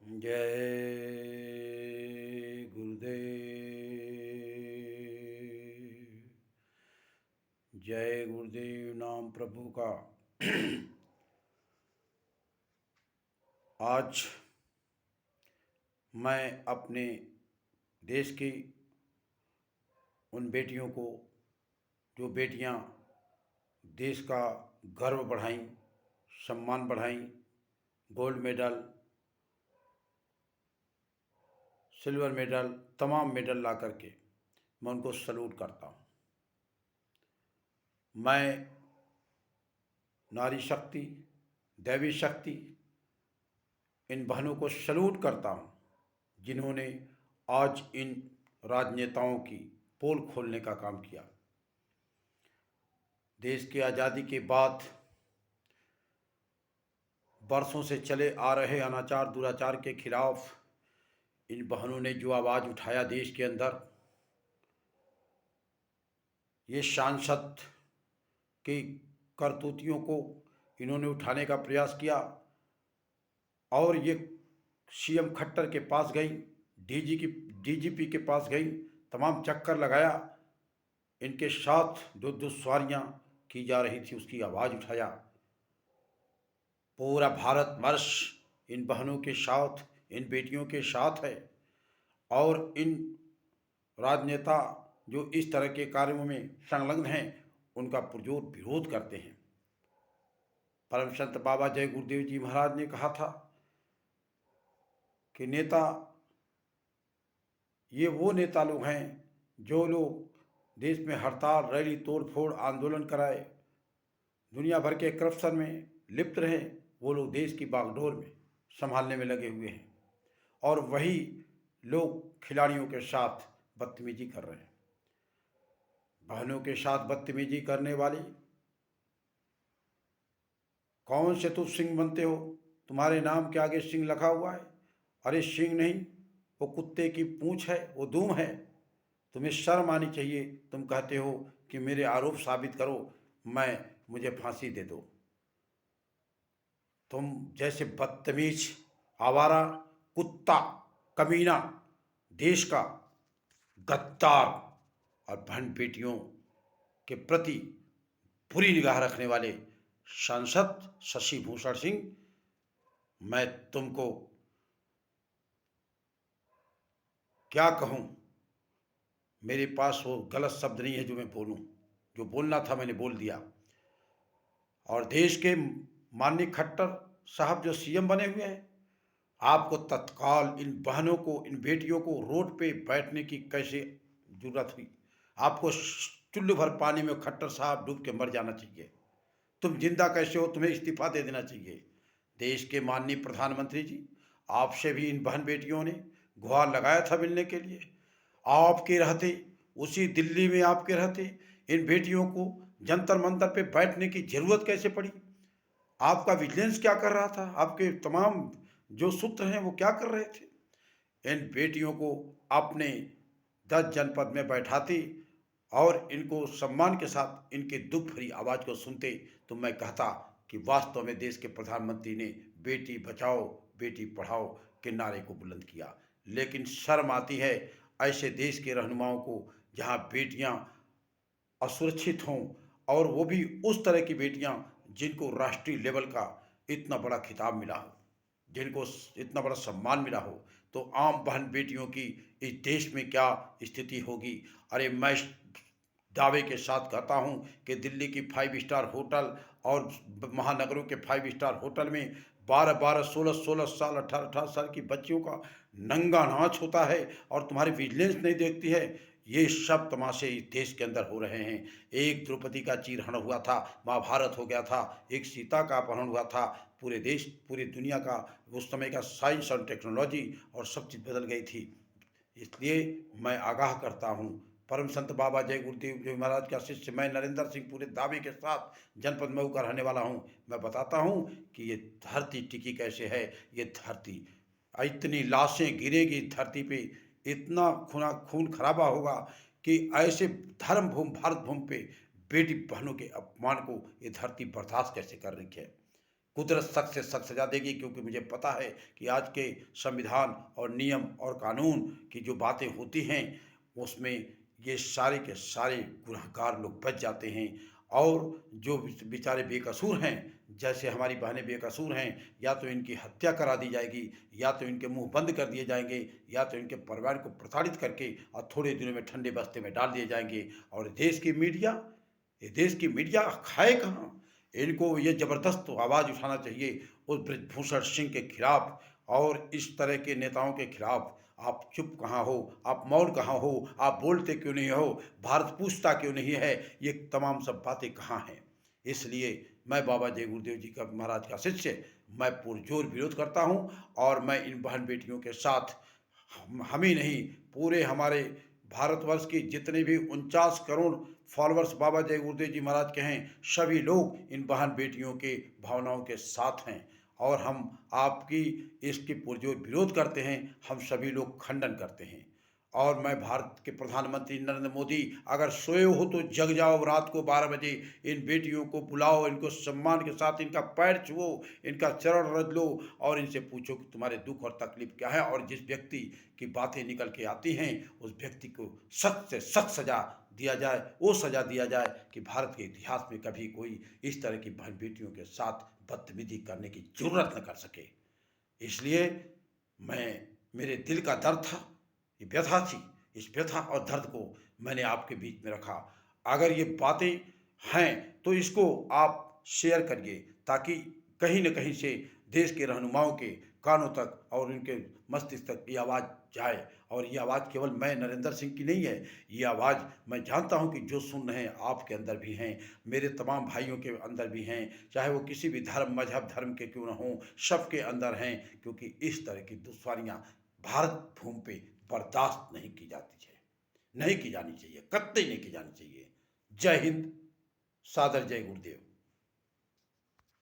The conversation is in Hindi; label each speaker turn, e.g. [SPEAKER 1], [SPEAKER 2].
[SPEAKER 1] जय गुरुदेव। जय गुरुदेव नाम प्रभु का। आज मैं अपने देश की उन बेटियों को, जो बेटियां देश का गर्व बढ़ाईं, सम्मान बढ़ाईं, गोल्ड मेडल, सिल्वर मेडल, तमाम मेडल ला करके, मैं उनको सल्यूट करता हूँ। मैं नारी शक्ति, दैवी शक्ति, इन बहनों को सल्यूट करता हूँ जिन्होंने आज इन राजनेताओं की पोल खोलने का काम किया। देश की आज़ादी के बाद बरसों से चले आ रहे अनाचार दुराचार के खिलाफ इन बहनों ने जो आवाज़ उठाया देश के अंदर, ये सांसद की करतूतियों को इन्होंने उठाने का प्रयास किया और ये सीएम खट्टर के पास गई, डीजीपी के पास गई, तमाम चक्कर लगाया, इनके साथ जो दुश्वारियाँ की जा रही थी उसकी आवाज़ उठाया। पूरा भारतवर्ष इन बहनों के साथ, इन बेटियों के साथ है और इन राजनेता जो इस तरह के कार्यों में संलग्न हैं उनका पुरजोर विरोध करते हैं। परम संत बाबा जय गुरुदेव जी महाराज ने कहा था कि नेता, ये वो नेता लोग हैं जो लोग देश में हड़ताल, रैली, तोड़ फोड़, आंदोलन कराए, दुनिया भर के करप्शन में लिप्त रहे, वो लोग देश की बागडोर में संभालने में लगे हुए हैं और वही लोग खिलाड़ियों के साथ बदतमीजी कर रहे हैं। बहनों के साथ बदतमीजी करने वाली, कौन से तुम सिंह बनते हो? तुम्हारे नाम के आगे सिंह लिखा हुआ है। अरे सिंह नहीं, वो कुत्ते की पूंछ है, वो दूम है। तुम्हें शर्म आनी चाहिए। तुम कहते हो कि मेरे आरोप साबित करो, मुझे फांसी दे दो। तुम जैसे बदतमीज, आवारा, कुत्ता, कमीना, देश का गद्दार और बहन बेटियों के प्रति बुरी निगाह रखने वाले सांसद शशि भूषण सिंह, मैं तुमको क्या कहूं? मेरे पास वो गलत शब्द नहीं है जो मैं बोलूं। जो बोलना था मैंने बोल दिया। और देश के माननीय खट्टर साहब जो सीएम बने हुए हैं, आपको तत्काल इन बहनों को, इन बेटियों को रोड पे बैठने की कैसे जरूरत हुई? आपको चुल्लू भर पानी में खट्टर साहब डूब के मर जाना चाहिए। तुम जिंदा कैसे हो? तुम्हें इस्तीफा दे देना चाहिए। देश के माननीय प्रधानमंत्री जी, आपसे भी इन बहन बेटियों ने गुहार लगाया था मिलने के लिए। आपके रहते, उसी दिल्ली में आपके रहते, इन बेटियों को जंतर मंतर पे बैठने की जरूरत कैसे पड़ी? आपका विजिलेंस क्या कर रहा था? आपके तमाम जो सूत्र हैं वो क्या कर रहे थे? इन बेटियों को अपने 10 जनपद में बैठाते और इनको सम्मान के साथ इनके दुख भरी आवाज़ को सुनते तो मैं कहता कि वास्तव में देश के प्रधानमंत्री ने बेटी बचाओ बेटी पढ़ाओ के नारे को बुलंद किया। लेकिन शर्म आती है ऐसे देश के रहनुमाओं को जहां बेटियां असुरक्षित हों, और वो भी उस तरह की बेटियां जिनको राष्ट्रीय लेवल का इतना बड़ा खिताब मिला हो, जिनको इतना बड़ा सम्मान मिला हो, तो आम बहन बेटियों की इस देश में क्या स्थिति होगी? अरे मैं दावे के साथ कहता हूं कि दिल्ली की 5 स्टार होटल और महानगरों के 5 स्टार होटल में 12-12, 16-16 साल, 18-18 साल की बच्चियों का नंगा नाच होता है और तुम्हारी विजिलेंस नहीं देखती है। ये सब तमाशे इस देश के अंदर हो रहे हैं। एक द्रौपदी का चीरहरण हुआ था, महाभारत हो गया था, एक सीता का अपहरण हुआ था। पूरे देश, पूरी दुनिया का उस समय का साइंस और टेक्नोलॉजी और सब चीज़ बदल गई थी। इसलिए मैं आगाह करता हूँ, परम संत बाबा जय गुरुदेव जी महाराज का शिष्य मैं नरेंद्र सिंह पूरे दावे के साथ जनपद मऊ का रहने वाला हूँ। मैं बताता हूँ कि ये धरती टिकी कैसे है। ये धरती, इतनी लाशें गिरेगी धरती पे, इतना खून खराबा होगा कि ऐसे धर्म भूमि, भारत भूमि पे बेटी बहनों के अपमान को ये धरती बर्दाश्त कैसे कर रही है? कुदरत सख्त से सख्त सज़ा देगी, क्योंकि मुझे पता है कि आज के संविधान और नियम और कानून की जो बातें होती हैं, उसमें ये सारे के सारे गुनहगार लोग बच जाते हैं। और जो बेचारे बेकसूर हैं, जैसे हमारी बहनें बेकसूर हैं, या तो इनकी हत्या करा दी जाएगी, या तो इनके मुंह बंद कर दिए जाएंगे, या तो इनके परिवार को प्रताड़ित करके और थोड़े दिनों में ठंडे बस्ते में डाल दिए जाएंगे। और देश की मीडिया खाए कहाँ? इनको ये ज़बरदस्त आवाज़ उठाना चाहिए उस बृजभूषण सिंह के खिलाफ, और इस तरह के नेताओं के खिलाफ। आप चुप कहाँ हो? आप मौन कहाँ हो? आप बोलते क्यों नहीं हो? भारत पूछता क्यों नहीं है? ये तमाम सब बातें कहाँ हैं? इसलिए मैं बाबा जय गुरुदेव जी का महाराज का शिष्य, मैं पुरजोर विरोध करता हूँ। और मैं इन बहन बेटियों के साथ, हम ही नहीं, पूरे हमारे भारतवर्ष के जितने भी 49 करोड़ फॉलोअर्स बाबा जय गुरुदेव जी महाराज के हैं, सभी लोग इन बहन बेटियों के भावनाओं के साथ हैं। और हम आपकी इसके पुरजोर विरोध करते हैं, हम सभी लोग खंडन करते हैं। और मैं भारत के प्रधानमंत्री नरेंद्र मोदी, अगर सोए हो तो जग जाओ, रात को 12 बजे इन बेटियों को बुलाओ, इनको सम्मान के साथ इनका पैर छुओ, इनका चरण रज लो, और इनसे पूछो कि तुम्हारे दुख और तकलीफ क्या है। और जिस व्यक्ति की बातें निकल के आती हैं, उस व्यक्ति को सख्त से सख्त सजा दिया जाए, वो सजा दिया जाए कि भारत के इतिहास में कभी कोई इस तरह की बहन बेटियों के साथ बदतमीजी करने की जरूरत न कर सके। इसलिए मैं, मेरे दिल का दर्द था, ये व्यथा थी, इस व्यथा और दर्द को मैंने आपके बीच में रखा। अगर ये बातें हैं तो इसको आप शेयर करिए, ताकि कहीं न कहीं से देश के रहनुमाओं के कानों तक और उनके मस्तिष्क तक ये आवाज़ जाए। और ये आवाज़ केवल मैं नरेंद्र सिंह की नहीं है, ये आवाज़ मैं जानता हूँ कि जो सुन रहे हैं आपके अंदर भी हैं, मेरे तमाम भाइयों के अंदर भी हैं, चाहे वो किसी भी धर्म, मज़हब, धर्म के क्यों न हों, सबके अंदर हैं। क्योंकि इस तरह की दुश्वारियाँ भारत भूमि पे बर्दाश्त नहीं की जाती है, नहीं की जानी चाहिए, कतई नहीं की जानी चाहिए। जय हिंद, सादर जय गुरुदेव।